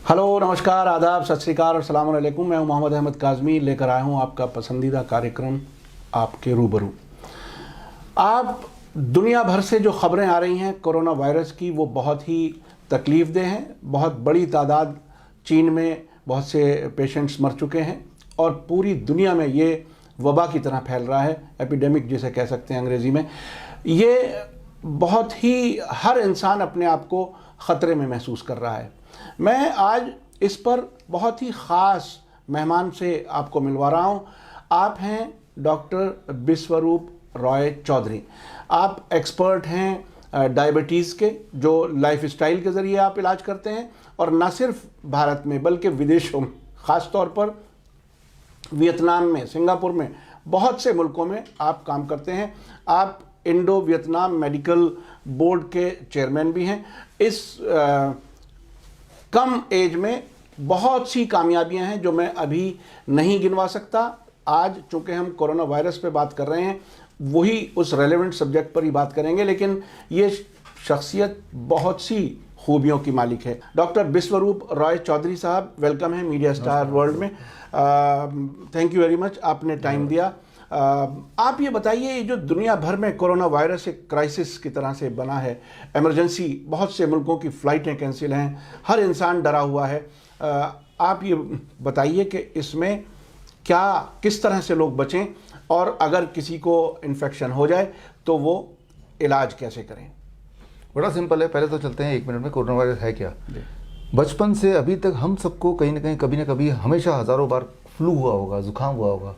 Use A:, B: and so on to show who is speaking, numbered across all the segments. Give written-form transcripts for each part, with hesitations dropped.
A: Hello, नमस्कार, आदाब, सत श्री अकाल और सलाम अलैकुम। मैं हूं मोहम्मद अहमद काज़मी, लेकर आया हूं आपका पसंदीदा कार्यक्रम आपके रूबरू। आप दुनिया भर से जो ख़बरें आ रही हैं कोरोना वायरस की, वो बहुत ही तकलीफ़देह हैं। बहुत बड़ी तादाद, चीन में बहुत से पेशेंट्स मर चुके हैं और पूरी दुनिया में ये वबा की तरह फैल रहा है, एपिडेमिक जिसे कह सकते हैं अंग्रेज़ी में। ये बहुत ही हर इंसान अपने आप को ख़तरे में महसूस कर रहा है। मैं आज इस पर बहुत ही ख़ास मेहमान से आपको मिलवा रहा हूँ। आप हैं डॉक्टर बिस्वरूप रॉय चौधरी। आप एक्सपर्ट हैं डायबिटीज़ के, जो लाइफस्टाइल के ज़रिए आप इलाज करते हैं, और न सिर्फ भारत में बल्कि विदेशों में, ख़ास तौर पर वियतनाम में, सिंगापुर में, बहुत से मुल्कों में आप काम करते हैं। आप इंडो वियतनाम मेडिकल बोर्ड के चेयरमैन भी हैं। इस कम एज में बहुत सी कामयाबियां हैं जो मैं अभी नहीं गिनवा सकता। आज चूँकि हम कोरोना वायरस पे बात कर रहे हैं, वही उस रेलेवेंट सब्जेक्ट पर ही बात करेंगे, लेकिन ये शख्सियत बहुत सी खूबियों की मालिक है। डॉक्टर बिस्वरूप रॉय चौधरी साहब, वेलकम है मीडिया स्टार वर्ल्ड में। थैंक यू वेरी मच, आपने टाइम दिया। आप ये बताइए, ये जो दुनिया भर में कोरोना वायरस एक क्राइसिस की तरह से बना है, इमरजेंसी, बहुत से मुल्कों की फ़्लाइटें कैंसिल हैं, हर इंसान डरा हुआ है। आप ये बताइए कि इसमें क्या, किस तरह से लोग बचें, और अगर किसी को इन्फेक्शन हो जाए तो वो इलाज कैसे करें?
B: बड़ा सिंपल है। पहले तो चलते हैं 1 मिनट में, कोरोना वायरस है क्या। बचपन से अभी तक हम सबको कहीं ना कहीं, कभी ना कभी, हमेशा हज़ारों बार फ्लू हुआ होगा, जुकाम हुआ होगा।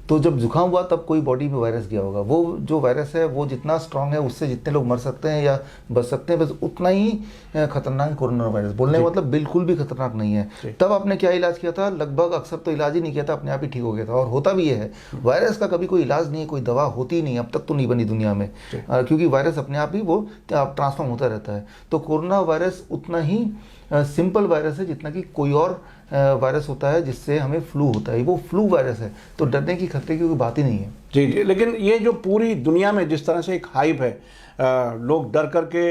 B: तो जब जुकाम हुआ तब कोई बॉडी में वायरस गया होगा। वो जो वायरस है वो जितना स्ट्रांग है, उससे जितने लोग मर सकते हैं या बच सकते हैं, बस उतना ही खतरनाक कोरोना वायरस। बोलने का मतलब बिल्कुल भी खतरनाक नहीं है। तब आपने क्या इलाज किया था? लगभग अक्सर तो इलाज ही नहीं किया था, अपने आप ही ठीक हो गया था। और होता भी ये है, वायरस का कभी कोई इलाज नहीं है, कोई दवा होती नहीं, अब तक तो नहीं बनी दुनिया में, क्योंकि वायरस अपने आप ही वो ट्रांसफॉर्म होता रहता है। तो कोरोना वायरस उतना ही सिंपल वायरस है जितना कि कोई और वायरस होता है जिससे हमें फ्लू होता है। वो फ्लू वायरस है, तो डरने की, खतरे की कोई बात ही नहीं है।
A: जी जी, लेकिन ये जो पूरी दुनिया में जिस तरह से एक हाइप है, लोग डर करके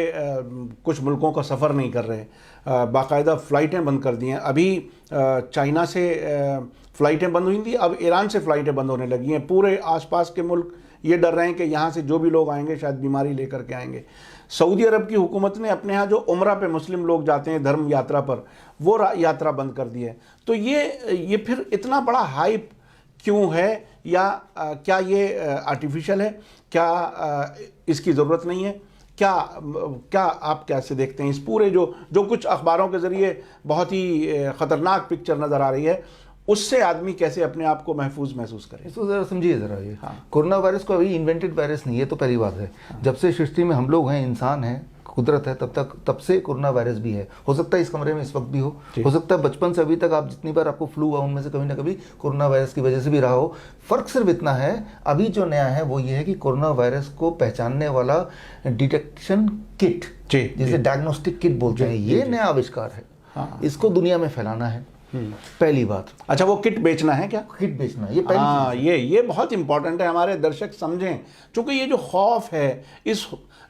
A: कुछ मुल्कों का सफ़र नहीं कर रहे, बाकायदा फ़्लाइटें बंद कर दी हैं। अभी चाइना से फ़्लाइटें बंद हुई थी, अब ईरान से फ़्लाइटें बंद होने लगी हैं। पूरे आसपास के मुल्क ये डर रहे हैं कि यहाँ से जो भी लोग आएंगे शायद बीमारी लेकर के आएंगे। सऊदी अरब की हुकूमत ने अपने यहाँ जो उम्रा पे मुस्लिम लोग जाते हैं धर्म यात्रा पर, वो यात्रा बंद कर दी है। तो ये फिर इतना बड़ा हाइप क्यों है, या क्या ये आर्टिफिशियल है? क्या इसकी ज़रूरत नहीं है? क्या आप कैसे देखते हैं इस पूरे जो कुछ अखबारों के ज़रिए बहुत ही ख़तरनाक पिक्चर नज़र आ रही है, उससे आदमी कैसे अपने आप को महफूज महसूस करे?
B: इसको ज़रा समझिए ज़रा। ये कोरोना वायरस को अभी इन्वेंटेड वायरस नहीं है, तो पहली बात है। जब से सृष्टि में हम लोग हैं, इंसान हैं, कुदरत है, तब से कोरोना वायरस भी है। हो सकता है इस कमरे में इस वक्त भी हो सकता है बचपन से अभी तक आप जितनी बार आपको फ्लू हुआ, उनमें से कभी ना कभी कोरोना वायरस की वजह से भी रहा हो। फ़र्क सिर्फ इतना है, अभी जो नया है वो ये है कि कोरोना वायरस को पहचानने वाला डिटेक्शन किट, जिसे डायग्नोस्टिक किट बोलते हैं, ये नया आविष्कार है। इसको दुनिया में फैलाना है, पहली बात।
A: अच्छा, वो किट बेचना है क्या?
B: किट बेचना, ये पहली चीज़ है।
A: ये बहुत इंपॉर्टेंट है, हमारे दर्शक समझें। क्योंकि ये जो खौफ है,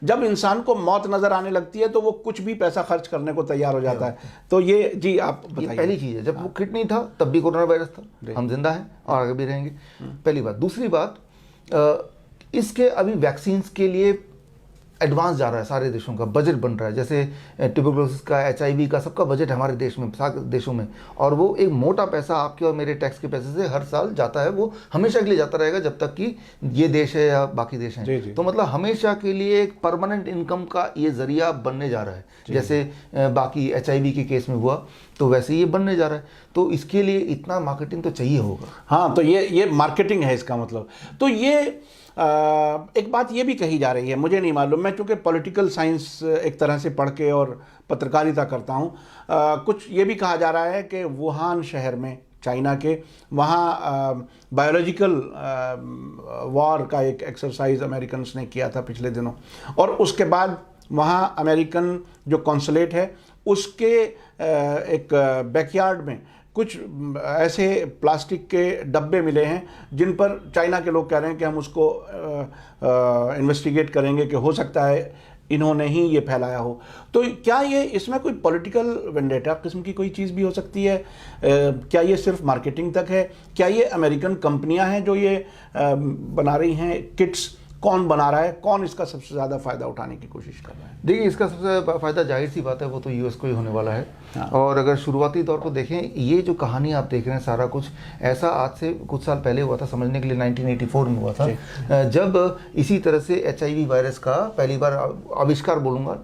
A: जब इंसान को मौत नज़र आने लगती है तो वो कुछ भी पैसा खर्च करने को तैयार हो जाता है। तो ये जी आप बताइए।
B: ये पहली चीज़ है। जब वो किट नहीं था तब भी कोरोना वायरस था, हम जिंदा हैं और आगे भी रहेंगे, पहली बात। दूसरी बात, इसके अभी वैक्सीन्स के लिए एडवांस जा रहा है, सारे देशों का बजट बन रहा है। जैसे ट्यूबरकुलोसिस का, HIV का, सबका बजट हमारे देश में, सारे देशों में। और वो एक मोटा पैसा आपके और मेरे टैक्स के पैसे से हर साल जाता है। वो हमेशा के लिए जाता रहेगा जब तक कि ये देश है या बाकी देश हैं। तो मतलब हमेशा के लिए एक परमानेंट इनकम का ये जरिया बनने जा रहा है। जैसे बाकी HIV के केस में हुआ, तो वैसे ये बनने जा रहा है। तो इसके लिए इतना मार्केटिंग तो चाहिए होगा।
A: हाँ, तो ये मार्केटिंग है इसका मतलब। तो ये एक बात ये भी कही जा रही है, मुझे नहीं मालूम, मैं चूँकि पॉलिटिकल साइंस एक तरह से पढ़ के और पत्रकारिता करता हूँ, कुछ ये भी कहा जा रहा है कि वुहान शहर में, चाइना के, वहाँ बायोलॉजिकल वॉर का एक एक्सरसाइज अमेरिकन्स ने किया था पिछले दिनों, और उसके बाद वहाँ अमेरिकन जो कॉन्सुलेट है उसके एक बैकयार्ड में कुछ ऐसे प्लास्टिक के डब्बे मिले हैं जिन पर चाइना के लोग कह रहे हैं कि हम उसको इन्वेस्टिगेट करेंगे कि हो सकता है इन्होंने ही ये फैलाया हो। तो क्या ये इसमें कोई पॉलिटिकल वेंडेटा किस्म की कोई चीज़ भी हो सकती है? क्या ये सिर्फ मार्केटिंग तक है? क्या ये अमेरिकन कंपनियां हैं जो ये बना रही हैं किट्स? कौन बना रहा है? कौन इसका सबसे ज़्यादा फ़ायदा उठाने की कोशिश कर रहा है?
B: देखिए, इसका सबसे फ़ायदा जाहिर सी बात है वो तो यूएस को ही होने वाला है।
A: हाँ।
B: और अगर शुरुआती तौर पर देखें, ये जो कहानी आप देख रहे हैं सारा कुछ ऐसा आज से कुछ साल पहले हुआ था, समझने के लिए 1984 में हुआ था, जब इसी तरह से HIV वायरस का पहली बार आविष्कार बोलूँगा,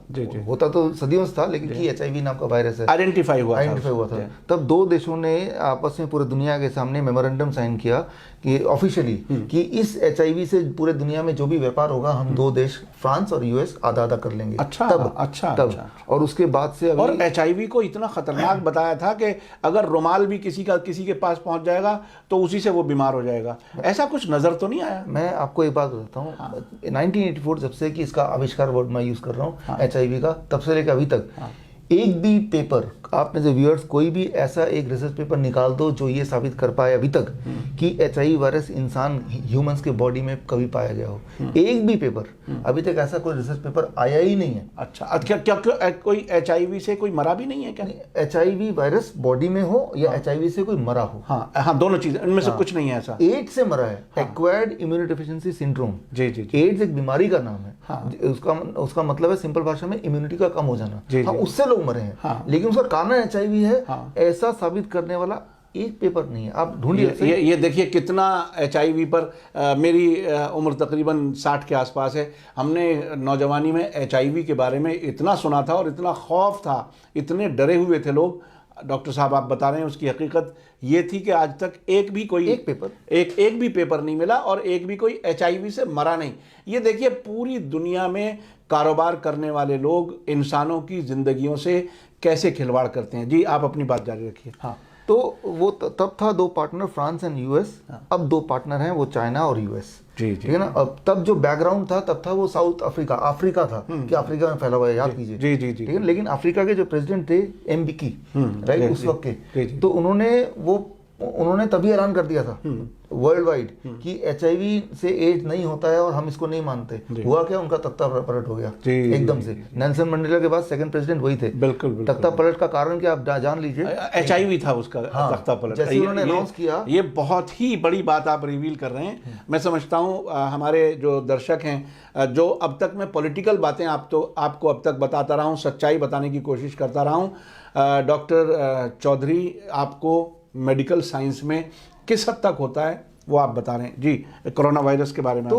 B: होता तो सदियों से था लेकिन कि HIV नाम का वायरस है
A: आइडेंटिफाई हुआ
B: था। तब दो देशों ने आपस में पूरे दुनिया के सामने मेमोरेंडम साइन किया कि ऑफिशियली कि इस HIV से पूरे दुनिया में जो भी व्यापार होगा हम दो देश फ्रांस और यूएस आधा आधा कर लेंगे। तब और उसके बाद से
A: और HIV को इतना खतरनाक बताया था कि अगर रुमाल भी किसी के पास पहुंच जाएगा तो उसी से वो बीमार हो जाएगा। ऐसा कुछ नजर तो नहीं आया?
B: मैं आपको एक बात बताता हूँ, 1984 जब से कि इसका आविष्कार वर्ड मैं यूज कर रहा हूँ HIV का, तब से लेकर अभी तक एक भी पेपर, आप में से व्यूअर्स कोई भी ऐसा एक रिसर्च पेपर निकाल दो जो ये साबित कर पाए अभी तक कि HIV वायरस इंसान ह्यूमंस के बॉडी में कभी पाया गया हो। एक भी पेपर अभी तक ऐसा कोई रिसर्च पेपर आया ही नहीं है।
A: अच्छा, क्या कोई HIV से कोई मरा भी नहीं है क्या?
B: HIV वायरस बॉडी में हो या HIV से कोई मरा हो,
A: हाँ दोनों चीजें, इनमें से कुछ नहीं है ऐसा।
B: एड्स से मरा है, एक्वायर्ड इम्यूनोडेफिशिएंसी सिंड्रोम।
A: जी।
B: एड्स एक बीमारी का नाम है। उसका मतलब है सिंपल भाषा में इम्यूनिटी का कम हो जाना। उससे लोग मरे हैं, लेकिन उसका कारण HIV है ऐसा साबित करने वाला एक पेपर नहीं है। आप ढूंढिए।
A: ये देखिए कितना HIV पर मेरी उम्र तकरीबन 60 के आसपास है। हमने नौजवानी में HIV के बारे में इतना सुना था और इतना खौफ था, इतने डरे हुए थे लोग। डॉक्टर साहब आप बता रहे हैं उसकी हकीकत ये थी कि आज तक एक भी पेपर नहीं मिला और एक भी कोई HIV से मरा नहीं। ये देखिए पूरी दुनिया में कारोबार करने वाले लोग इंसानों की जिंदगियों से कैसे खिलवाड़ करते हैं। जी आप अपनी बात जारी रखिए।
B: हाँ, तो वो तब था दो पार्टनर फ्रांस एंड यूएस। अब दो पार्टनर हैं, वो चाइना और यूएस।
A: जी
B: ठीक है ना। अब तब जो बैकग्राउंड था तब था वो साउथ अफ्रीका था कि अफ्रीका में फैला हुआ है, याद कीजिए।
A: जी
B: ठीक है। लेकिन अफ्रीका के जो प्रेसिडेंट थे MBK, राइट, उस वक्त के, तो उन्होंने तभी ऐलान कर दिया था वर्ल्ड वाइड कि HIV से एड्स नहीं होता है और हम इसको नहीं मानते। हुआ क्या, उनका तख्ता पलट हो गया एकदम से। नेल्सन मंडेला के बाद सेकंड प्रेसिडेंट वही थे।
A: बिल्कुल।
B: तख्ता पलट का कारण क्या आप जान लीजिए,
A: HIV था उसका तख्ता पलट।
B: जैसे उन्होंने अनाउंस किया,
A: ये बहुत ही बड़ी बात आप रिवील कर रहे हैं। मैं समझता हूँ हमारे जो दर्शक हैं, जो अब तक मैं पॉलिटिकल बातें आपको अब तक बताता रहा हूँ, सच्चाई बताने की कोशिश करता रहा हूँ। डॉक्टर चौधरी, आपको मेडिकल साइंस में किस हद तक होता है वो आप बता रहे हैं जी, कोरोना वायरस के बारे में।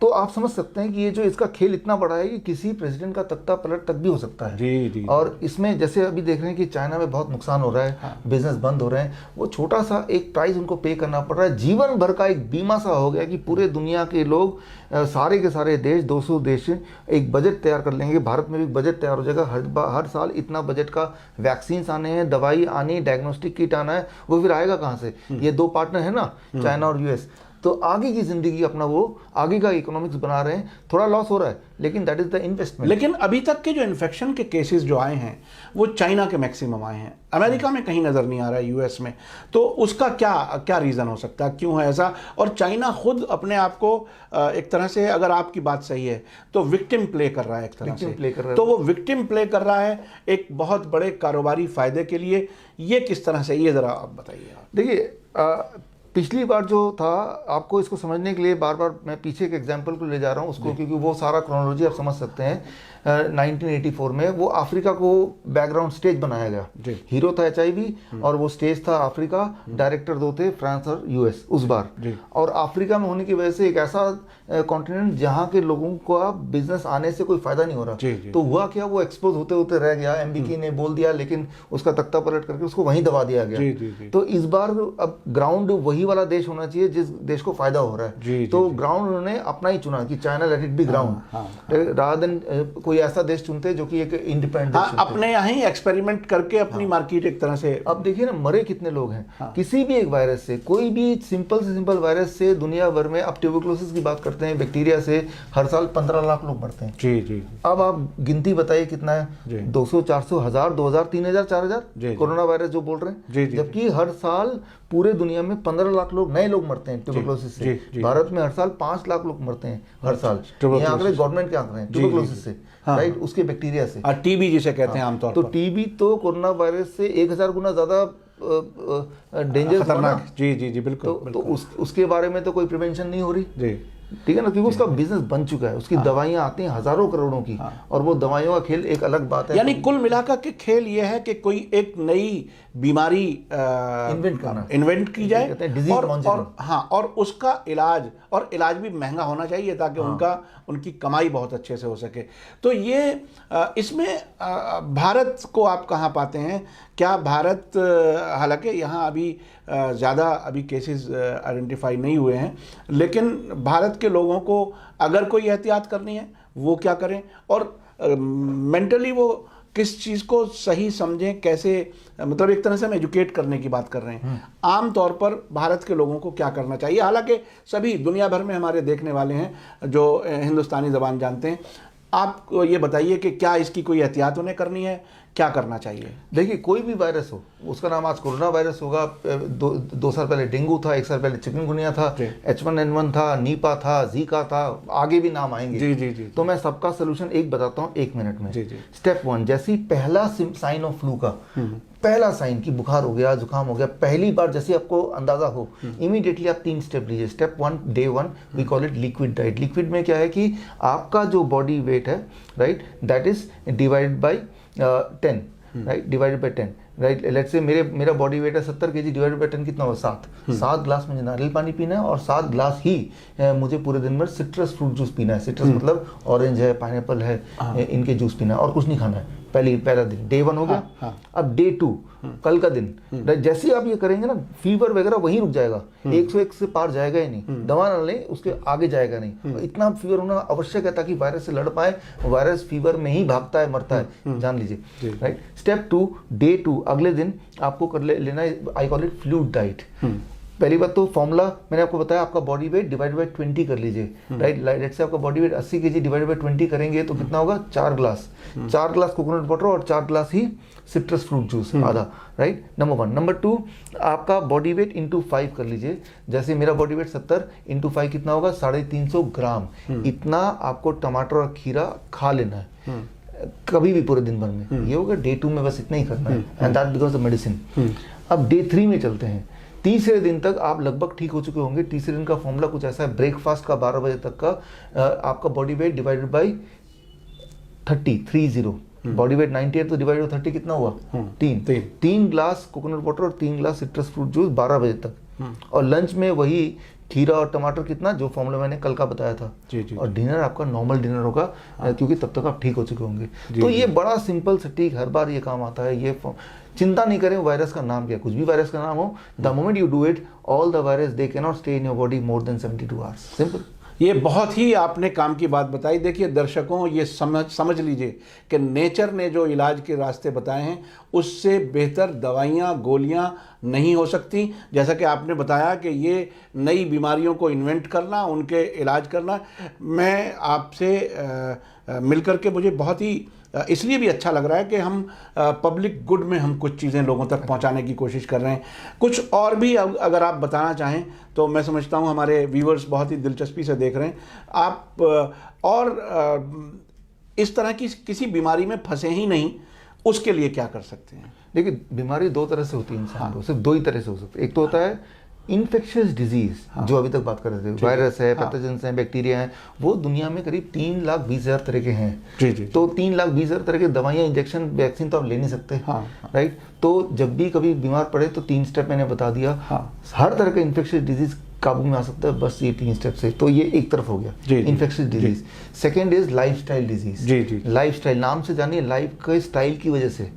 B: तो आप समझ सकते हैं कि ये जो इसका खेल इतना बड़ा है कि किसी प्रेसिडेंट का तख्ता पलट तक भी हो सकता है।
A: जी।
B: और इसमें जैसे अभी देख रहे हैं कि चाइना में बहुत नुकसान हो रहा है, बिजनेस बंद हो रहे हैं, वो छोटा सा एक प्राइस उनको पे करना पड़ रहा है। जीवन भर का एक बीमा सा हो गया कि पूरे दुनिया के लोग, सारे के सारे देश, 200 देश एक बजट तैयार कर लेंगे। भारत में भी बजट तैयार हो जाएगा। हर साल इतना बजट का वैक्सीन आने हैं, दवाई आनी, डायग्नोस्टिक किट आना है। वो फिर आएगा कहाँ से? ये दो पार्टनर है ना, चाइना और यूएस। तो आगे की जिंदगी अपना वो आगे का इकोनॉमिक्स बना रहे हैं। थोड़ा लॉस हो रहा है लेकिन दैट इज द इन्वेस्टमेंट।
A: लेकिन अभी तक के जो इन्फेक्शन के केसेस जो आए हैं वो चाइना के मैक्सिमम आए हैं, अमेरिका में कहीं नज़र नहीं आ रहा है, यूएस में। तो उसका क्या रीज़न हो सकता है, क्यों है ऐसा? और चाइना खुद अपने आप को एक तरह से, अगर आपकी बात सही है तो विक्टिम प्ले कर रहा है एक तरह से। तो वो विक्टिम प्ले कर रहा है एक बहुत बड़े कारोबारी फायदे के लिए। ये किस तरह से, ये ज़रा आप बताइए।
B: देखिए, पिछली बार जो था, आपको इसको समझने के लिए बार बार मैं पीछे के एग्जाम्पल को ले जा रहा हूँ उसको, क्योंकि वो सारा क्रोनोलॉजी आप समझ सकते हैं। 1984 में वो अफ्रीका को बैकग्राउंड स्टेज बनाया गया। हीरो था HIV और वो स्टेज था अफ्रीका। डायरेक्टर दो थे, फ्रांस और यूएस उस बार। और अफ्रीका में होने की वजह से एक ऐसा कॉन्टिनेंट जहाँ के लोगों को बिजनेस आने से कोई फायदा नहीं हो रहा। तो हुआ क्या, वो एक्सपोज होते होते रह गया। MBK ने बोल दिया लेकिन उसका तख्ता पलट करके उसको वहीं दबा दिया गया। तो इस बार अब ग्राउंड वही वाला देश होना चाहिए जिस देश को फायदा हो रहा है। तो ग्राउंड उन्होंने अपना ही चुना कि China let it be ground, rather than कोई ऐसा देश चुनते जो कि एक इंडिपेंडेंट
A: अपने यहाँ ही एक्सपेरिमेंट करके अपनी मार्केट एक तरह से।
B: अब देखिए ना, मरे कितने लोग हैं किसी भी एक वायरस से। कोई भी सिंपल से सिंपल वायरस से दुनिया भर में, अब ट्यूबरकुलोसिस की बात करते हैं, बैक्टीरिया से हर साल 15 लाख लोग मरते हैं।
A: जी।
B: अब आप गिनती बताइए कितना है, 200, 400, 1000, 2000, 3000, 4000 कोरोना वायरस जो बोल रहे हैं। जबकि हर साल पूरे दुनिया में 15 लाख लोग नए लोग मरते हैं ट्यूबरकुलोसिस से।
A: जी।
B: भारत में हर साल 5 लाख लोग मरते हैं हर साल, ये आंकड़े गवर्नमेंट के आंकड़े हैं ट्यूबरकुलोसिस से, राइट, उसके बैक्टीरिया से।
A: टीबी जिसे कहते हैं आमतौर
B: तो
A: पर।
B: टीबी तो कोरोना वायरस से 1000 गुना ज्यादा डेंजर,
A: खतरनाक। जी बिल्कुल।
B: तो उसके बारे में तो कोई प्रिवेंशन नहीं हो रही,
A: जी,
B: ठीक है ना, क्योंकि उसका बिजनेस बन चुका है, उसकी दवाइयां आती हैं हजारों करोड़ों की, और वो दवाइयों का खेल एक अलग बात है।
A: यानी कुल मिलाकर के खेल ये है कि कोई एक नई बीमारी इन्वेंट की जाए और उसका इलाज भी महंगा होना चाहिए ताकि उनकी कमाई बहुत अच्छे से हो सके। तो ये इसमें भारत को आप कहाँ पाते हैं? क्या भारत, हालांकि यहाँ अभी ज़्यादा अभी केसेस आइडेंटिफाई नहीं हुए हैं, लेकिन भारत के लोगों को अगर कोई एहतियात करनी है वो क्या करें, और मेंटली वो किस चीज़ को सही समझें, कैसे, मतलब एक तरह से हम एजुकेट करने की बात कर रहे हैं। आम तौर पर भारत के लोगों को क्या करना चाहिए? हालांकि सभी दुनिया भर में हमारे देखने वाले हैं जो हिंदुस्तानी ज़बान जानते हैं। आप ये बताइए कि क्या इसकी कोई एहतियात उन्हें करनी है, क्या करना चाहिए?
B: देखिए, कोई भी वायरस हो, उसका नाम आज कोरोना वायरस होगा, दो साल पहले डेंगू था, 1 साल पहले चिकनगुनिया था, H1N1 था, नीपा था, जीका था, आगे भी नाम आएंगे।
A: जी।
B: तो मैं सबका सोल्यूशन एक बताता हूँ 1 मिनट में।
A: जी।
B: स्टेप 1, जैसे ही पहला साइन ऑफ फ्लू का पहला साइन कि बुखार हो गया, जुकाम हो गया, पहली बार जैसे आपको अंदाजा हो, इमीडिएटली आप 3 स्टेप लीजिए। Step 1, day 1 we call it liquid diet. Liquid में क्या है कि आपका जो बॉडी वेट है, right, that is divided by 10, right, divided by 10, right. Let's say मेरा बॉडी वेट है 70 kg, डिवाइडेड बाई 10 कितना होगा? 7 ग्लास मुझे नारियल पानी पीना है, और 7 ग्लास ही मुझे पूरे दिन में सिट्रस फ्रूट जूस पीना है। सिट्रस मतलब ऑरेंज है, पाइनएप्पल है, इनके जूस पीना है, और कुछ नहीं खाना है। पहला दिन डे 1 हो गया। अब डे 2, कल का दिन, जैसे आप ये करेंगे ना, फीवर वगैरह वहीं रुक जाएगा, 101 से पार जाएगा ही नहीं, दवा ना लें उसके आगे जाएगा नहीं। इतना फीवर होना आवश्यक है ताकि वायरस से लड़ पाए। वायरस फीवर में ही भागता है, मरता है, जान लीजिए, राइट। स्टेप 2, डे 2, अगले दिन आपको कर लेना है, I call it fluid diet. पहली बात तो फॉर्मूला मैंने आपको बताया, आपका बॉडी वेट डिवाइड बाई 20 कर लीजिए, राइट। लेट्स से आपका body weight 80 kg divide by 20 करेंगे तो कितना होगा? 4 ग्लास। 4 ग्लास कोकोनट वाटर और 4 ग्लास ही सिट्रस फ्रूट जूस, आधा, राइट, नंबर 1। नंबर 2, आपका बॉडी वेट इंटू 5 कर लीजिए। जैसे मेरा बॉडी वेट 70 इंटू 5 कितना होगा? 350 ग्राम। इतना आपको टमाटर और खीरा खा लेना है कभी भी पूरे दिन भर में। ये होगा डे 2 में, बस इतना ही करना है, and that because the medicine. अब डे 3 में चलते हैं। तीसरे दिन तक आप लगभग ठीक हो चुके होंगे। तीसरे दिन का फॉर्मूला कुछ ऐसा है, ब्रेकफास्ट का 12 बजे तक का आपका body weight divided by 30, body weight 90 है तो डिवाइड बाई 30 कितना हुआ? 3 ग्लास कोकोनट वाटर और 3 ग्लास सिट्रस फ्रूट जूस 12 बजे तक। और लंच में वही खीरा और टमाटर कितना, जो फॉर्मूला मैंने कल का बताया था। और डिनर आपका नॉर्मल डिनर होगा, क्योंकि तब तक आप ठीक हो चुके होंगे। तो ये बड़ा सिंपल सटीक, हर बार ये काम आता है। ये चिंता नहीं करें वायरस का नाम क्या, कुछ भी वायरस का नाम हो, the moment you do it, all the virus they can not stay in your body more than 72 hours. Simple.
A: ये बहुत ही आपने काम की बात बताई। देखिए दर्शकों, ये समझ लीजिए कि नेचर ने जो इलाज के रास्ते बताए हैं उससे बेहतर दवाइयाँ, गोलियाँ नहीं हो सकती। जैसा कि आपने बताया कि ये नई बीमारियों को इन्वेंट करना, उनके इलाज करना, मैं आपसे मिलकर के मुझे बहुत ही इसलिए भी अच्छा लग रहा है कि हम पब्लिक गुड में हम कुछ चीज़ें लोगों तक पहुंचाने की कोशिश कर रहे हैं। कुछ और भी अगर आप बताना चाहें तो मैं समझता हूं हमारे व्यूअर्स बहुत ही दिलचस्पी से देख रहे हैं। आप और इस तरह की किसी बीमारी में फंसे ही नहीं, उसके लिए क्या कर सकते हैं?
B: देखिए, बीमारी 2 तरह से होती है इंसान को, सिर्फ 2 ही तरह से हो सकती है। एक तो होता है इन्फेक्शियस डिजीज, जो अभी तक बात कर रहे थे, वायरस है, पैथोजेंस हैं, बैक्टीरिया हैं, वो दुनिया में करीब 3,20,000 तरह के हैं। तो 3,20,000 तरह के दवाइयाँ, इंजेक्शन, वैक्सीन तो आप ले नहीं सकते, राइट। तो जब भी कभी बीमार पड़े तो 3 स्टेप मैंने बता दिया। हर तरह का इन्फेक्शियस डिजीज काबू में आ सकता है बस ये 3 स्टेप से। तो ये एक तरफ हो गया infectious disease. Second is lifestyle disease. Lifestyle नाम से जानिए, लाइफ के स्टाइल की वजह से,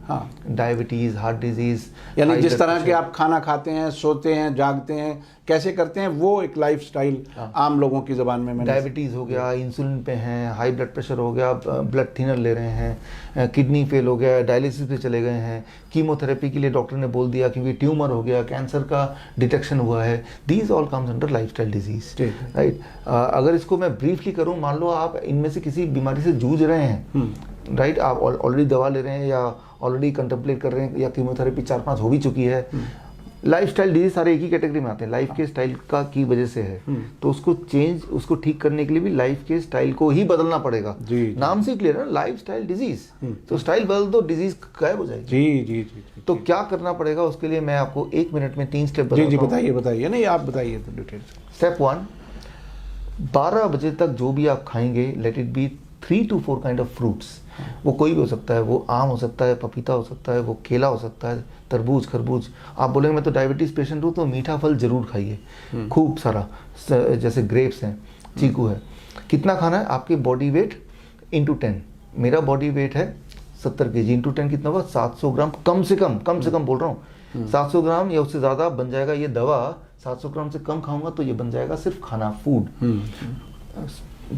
B: डायबिटीज, हार्ट डिजीज,
A: यानी जिस तरह के आप खाना खाते हैं, सोते हैं, जागते हैं, कैसे करते हैं, वो एक लाइफस्टाइल आम लोगों की ज़बान में।
B: डायबिटीज़ हो गया, इंसुलिन पे हैं, हाई ब्लड प्रेशर हो गया, ब्लड थिनर ले रहे हैं, किडनी फेल हो गया, डायलिसिस पे चले गए हैं, कीमोथेरेपी के लिए डॉक्टर ने बोल दिया क्योंकि ट्यूमर हो गया, कैंसर का डिटेक्शन हुआ है, these all comes under lifestyle disease, right. अगर इसको मैं ब्रीफली करूँ, मान लो आप इनमें से किसी बीमारी से जूझ रहे हैं, राइट, आप ऑलरेडी दवा ले रहे हैं या ऑलरेडी कंटेम्पलेट कर रहे हैं या कीमोथेरेपी 4-5 हो भी चुकी है, लाइफस्टाइल डिजीज सारे एक ही कैटेगरी में आते हैं, लाइफ के स्टाइल का की वजह से है। तो उसको ठीक करने के लिए भी लाइफ के स्टाइल को ही बदलना पड़ेगा।
A: जी,
B: नाम से क्लियर है, लाइफ स्टाइल डिजीज। तो स्टाइल बदल दो, डिजीज गायब हो जाएगी।
A: जी जी जी।
B: तो क्या करना पड़ेगा उसके लिए मैं आपको 1 मिनट में 3 स्टेप
A: जी जी,
B: बताता हूं।
A: बताइए नहीं, आप बताइए तो डिटेल से।
B: स्टेप 1, 12 बजे तक जो भी आप खाएंगे, let it be 3 to 4 kind of fruits. वो कोई भी हो सकता है, वो आम हो सकता है, पपीता हो सकता है, वो केला हो सकता है, तरबूज, खरबूज। आप बोलेंगे मैं तो डायबिटीज पेशेंट हूँ तो मीठा फल जरूर खाइए, खूब सारा, जैसे ग्रेप्स हैं, चीकू है। कितना खाना है? आपके बॉडी वेट इंटू 10। मेरा बॉडी वेट है 70 kg, इंटू 10 कितना हुआ? 700 ग्राम कम से कम बोल रहा हूँ। 700 ग्राम या उससे ज़्यादा बन जाएगा ये दवा। 700 ग्राम से कम खाऊंगा तो ये बन जाएगा सिर्फ खाना, फूड।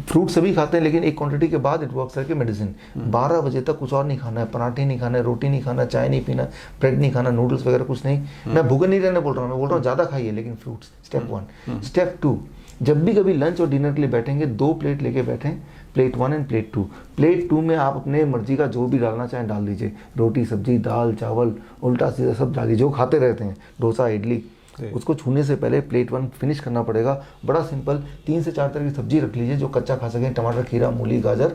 B: फ्रूट सभी खाते हैं लेकिन एक क्वांटिटी के बाद it works like a medicine. 12 बजे तक कुछ और नहीं खाना है, पराठे नहीं खाना है, रोटी नहीं खाना, चाय नहीं पीना, ब्रेड नहीं खाना, नूडल्स वगैरह कुछ नहीं। मैं भूखे नहीं रहने बोल रहा हूँ, मैं बोल रहा हूँ ज़्यादा खाइए लेकिन फ्रूट्स। स्टेप 1। स्टेप 2, जब भी कभी लंच और डिनर के लिए बैठेंगे 2 प्लेट लेके बैठें, प्लेट 1 एंड प्लेट 2। प्लेट 2 में आप अपने मर्जी का जो भी डालना चाहें डाल दीजिए, रोटी, सब्जी, दाल, चावल, उल्टा सीधा सब डालिए, जो खाते रहते हैं, डोसा, इडली। उसको छूने से पहले प्लेट 1 फिनिश करना पड़ेगा। बड़ा सिंपल, 3 से 4 तरह की सब्जी रख लीजिए जो कच्चा खा सकें, टमाटर, खीरा, मूली, गाजर।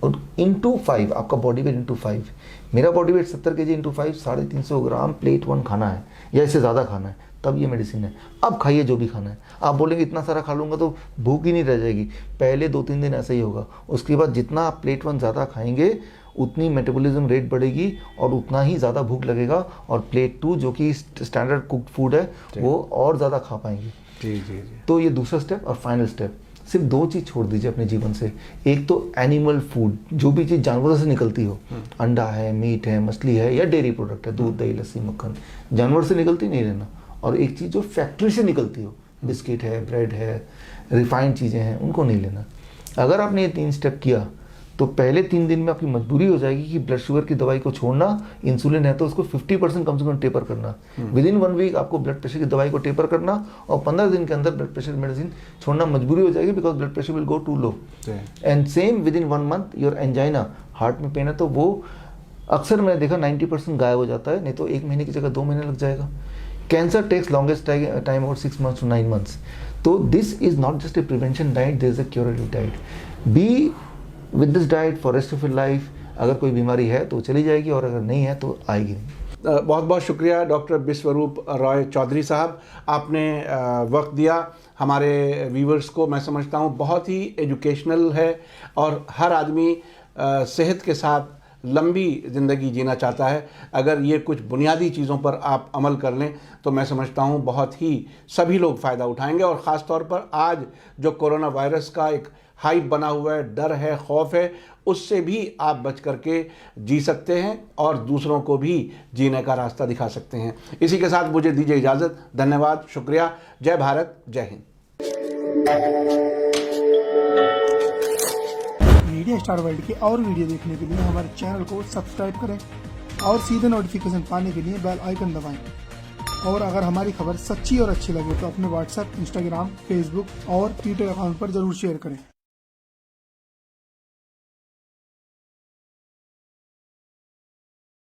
B: और इंटू 5 आपका बॉडी वेट इंटू 5। मेरा बॉडी वेट 70 kg इंटू 5, 350 ग्राम प्लेट 1 खाना है या इससे ज़्यादा खाना है, तब ये मेडिसिन है। अब खाइए जो भी खाना है। आप बोलेंगे इतना सारा खा लूँगा तो भूख ही नहीं रह जाएगी। पहले 2-3 दिन ऐसा ही होगा, उसके बाद जितना आप प्लेट 1 ज़्यादा खाएंगे उतनी मेटाबॉलिज्म रेट बढ़ेगी और उतना ही ज़्यादा भूख लगेगा, और प्लेट 2 जो कि स्टैंडर्ड कुक्ड फूड है वो और ज़्यादा खा पाएंगे।
A: जी जी जी।
B: तो ये दूसरा स्टेप। और फाइनल स्टेप, सिर्फ 2 चीज़ छोड़ दीजिए अपने जीवन से। एक तो एनिमल फूड, जो भी चीज़ जानवरों से निकलती हो, अंडा है, मीट है, मछली है या डेयरी प्रोडक्ट है, दूध, दही, लस्सी, मक्खन, जानवर से निकलती नहीं लेना। और एक चीज़ जो फैक्ट्री से निकलती हो, बिस्किट है, ब्रेड है, रिफाइंड चीज़ें हैं, उनको नहीं लेना। अगर आपने ये 3 स्टेप किया तो पहले 3 दिन में आपकी मजबूरी हो जाएगी कि ब्लड शुगर की दवाई को छोड़ना, इंसुलिन है तो उसको 50% कम से कम टेपर करना। विदिन 1 वीक आपको ब्लड प्रेशर की दवाई को टेपर करना, और 15 दिन के अंदर ब्लड प्रेशर मेडिसिन छोड़ना मजबूरी हो जाएगी, because blood pressure will go to low. And same within 1 month your angina, heart में पेन है तो वो अक्सर मैंने देखा 90% गायब हो जाता है, नहीं तो 1 महीने की जगह 2 महीने लग जाएगा। कैंसर टेक्स लॉन्गेस्ट टाइम और 6 months to 9 months। तो this is not just a prevention diet, this is a curative diet. Be with this diet for rest of your life. अगर कोई बीमारी है तो चली जाएगी और अगर नहीं है तो आएगी नहीं।
A: बहुत बहुत शुक्रिया डॉक्टर विश्वरूप रॉय चौधरी साहब, आपने वक्त दिया हमारे व्यूवर्स को। मैं समझता हूँ बहुत ही एजुकेशनल है और हर आदमी सेहत के साथ लंबी ज़िंदगी जीना चाहता है। अगर ये कुछ बुनियादी चीज़ों पर आप अमल कर लें तो मैं समझता हूँ बहुत ही सभी लोग फ़ायदा उठाएंगे। और ख़ास तौर पर आज जो कोरोना वायरस का एक हाइप बना हुआ है, डर है, खौफ है, उससे भी आप बच करके जी सकते हैं और दूसरों को भी जीने का रास्ता दिखा सकते हैं। इसी के साथ मुझे दीजिए इजाज़त। धन्यवाद, शुक्रिया। जय भारत, जय हिंद।
C: मीडिया स्टार वर्ल्ड के और वीडियो देखने के लिए हमारे चैनल को सब्सक्राइब करें और सीधे नोटिफिकेशन पाने के लिए बेल आइकन दबाएं। और अगर हमारी खबर सच्ची और अच्छी लगे तो अपने व्हाट्सएप, इंस्टाग्राम, फेसबुक और ट्विटर अकाउंट पर जरूर शेयर करें।